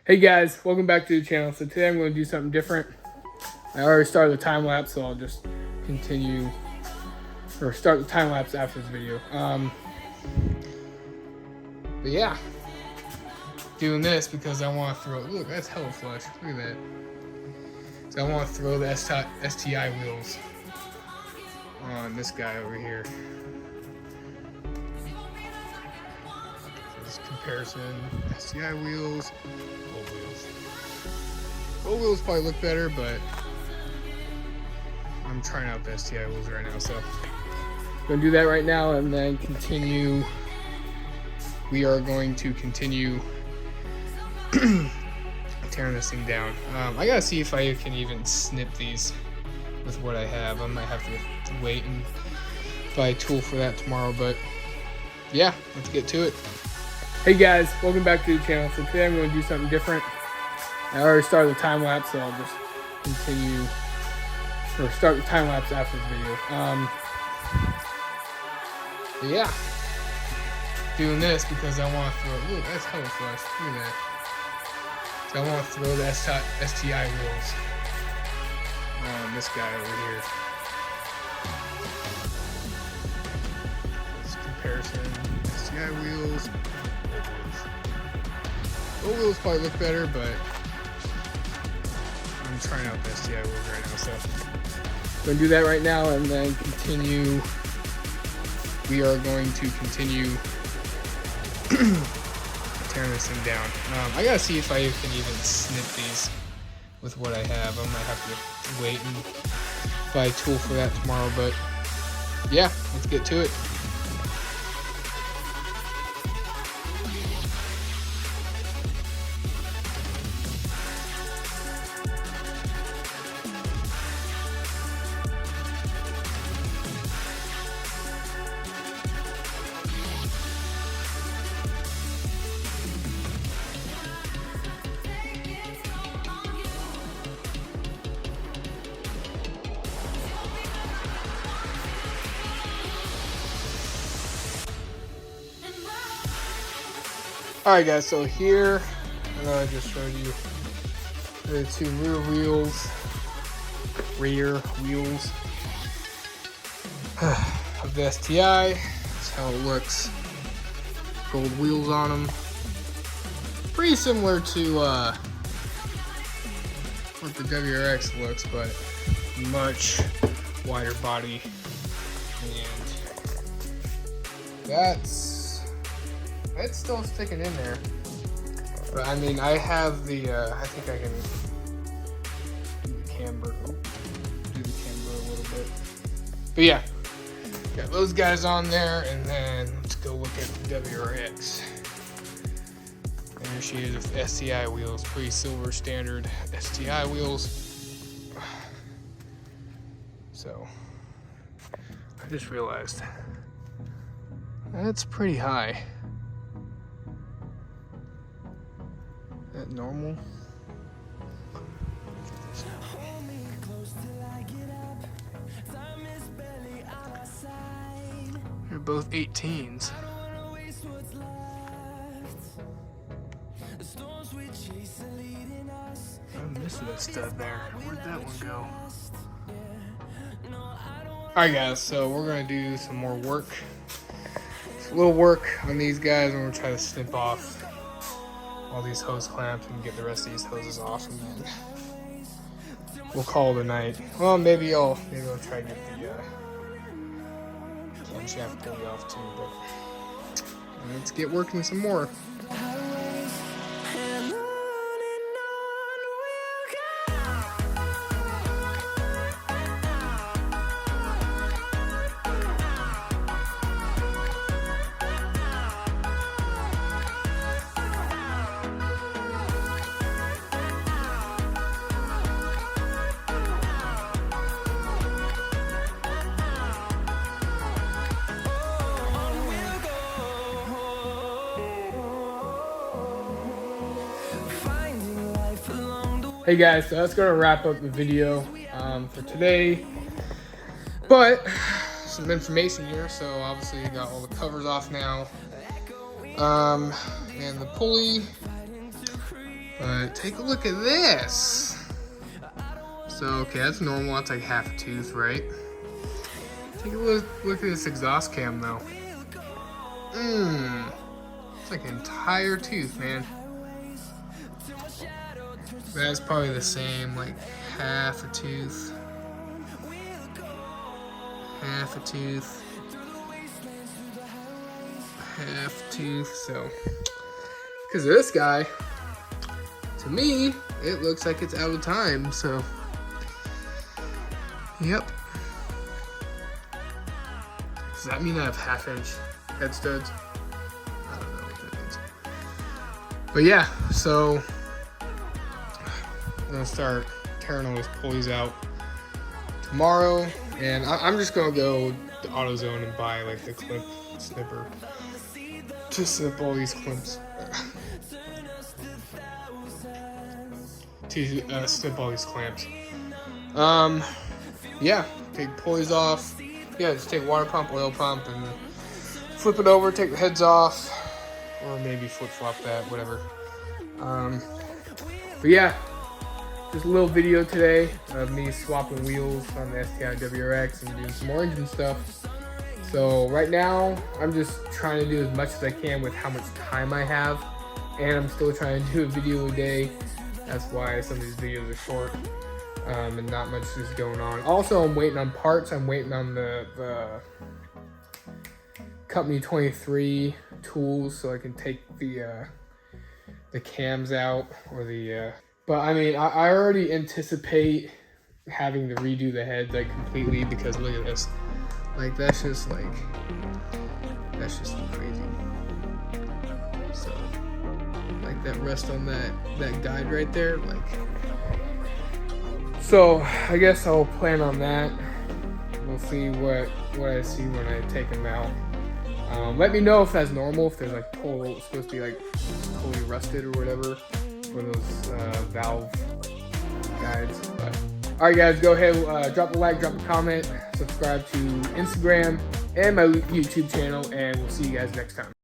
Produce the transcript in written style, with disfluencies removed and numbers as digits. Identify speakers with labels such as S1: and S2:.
S1: Hey guys, welcome back to the channel. So today I'm going to do something different. I already started the time lapse, so I'll just continue or start the time lapse after this video. But yeah, doing this because I want to throw. Look, that's hella flush. Look at that. So I want to throw the STI wheels on this guy over here. So this comparison: STI wheels. Old wheels probably look better, but I'm trying out the STI wheels right now, so I'm gonna do that right now and then continue. We are going to continue tearing this thing down. I gotta see if I can even snip these with what I have. I might have to wait and buy a tool for that tomorrow, but yeah, let's get to it. Hey guys, welcome back to the channel. So today I'm going to do something different. I already started the time lapse, so I'll just continue or start the time lapse after this video. But yeah, doing this because I want to throw. Look, that's hella flush. Look at that. So I want to throw the STI wheels on this guy over here. This comparison: STI wheels. Old wheels probably look better, but I'm trying out the STI wheels right now, so I'm going to do that right now and then continue. We are going to continue tearing this thing down. I gotta see if I can even snip these with what I have. I might have to wait and buy a tool for that tomorrow, but yeah, let's get to it. Alright guys, so here I just showed you the two rear wheels of the STI. That's how it looks. Gold wheels on them. Pretty similar to what the WRX looks, but much wider body. And it's still sticking in there, but I mean, I have the, I think I can do the camber a little bit. But yeah, got those guys on there, and then let's go look at the WRX. And here she is with STI wheels, pretty silver standard STI wheels. So, I just realized that's pretty high. That normal? They're both 18s. I'm missing a stud there. Where'd that one go? Alright guys, so we're gonna do some more work. Just a little work on these guys, and we're gonna try to snip off all these hose clamps and get the rest of these hoses off, and then we'll call it a night. Well, maybe I'll try to get the camshaft pulley off too, but let's get working some more. Hey guys, so that's gonna wrap up the video for today. But some information here. So obviously you got all the covers off now. And the pulley, But take a look at this. So, okay, that's normal. That's like half a tooth, right? Take a look at this exhaust cam, though. It's like an entire tooth, man. That's probably the same, like half a tooth. Half a tooth. Half tooth, so. Because of this guy, to me, it looks like it's out of time, so. Yep. Does that mean I have half-inch head studs? I don't know what that means. But yeah, so I'm gonna start tearing all those pulleys out tomorrow, and I'm just gonna go to AutoZone and buy like the clip snipper to snip all these clips. To snip all these clamps. Yeah, take pulleys off. Yeah, just take water pump, oil pump, and flip it over, take the heads off, or maybe flip-flop that, whatever. But yeah, just a little video today of me swapping wheels on the STI WRX and doing some more engine stuff. So right now, I'm just trying to do as much as I can with how much time I have, and I'm still trying to do a video a day. That's why some of these videos are short. And not much is going on. Also, I'm waiting on parts. I'm waiting on the Company 23 tools so I can take the cams out, or the. But I mean, I already anticipate having to redo the head like completely, because look at this. Like that's just crazy. So like that rest on that guide right there, like. So I guess I'll plan on that. We'll see what I see when I take them out. Let me know if that's normal, if there's like it's supposed to be like totally rusted or whatever for those valve guides. But all right, guys, go ahead, drop a like, drop a comment, subscribe to Instagram and my YouTube channel, and we'll see you guys next time.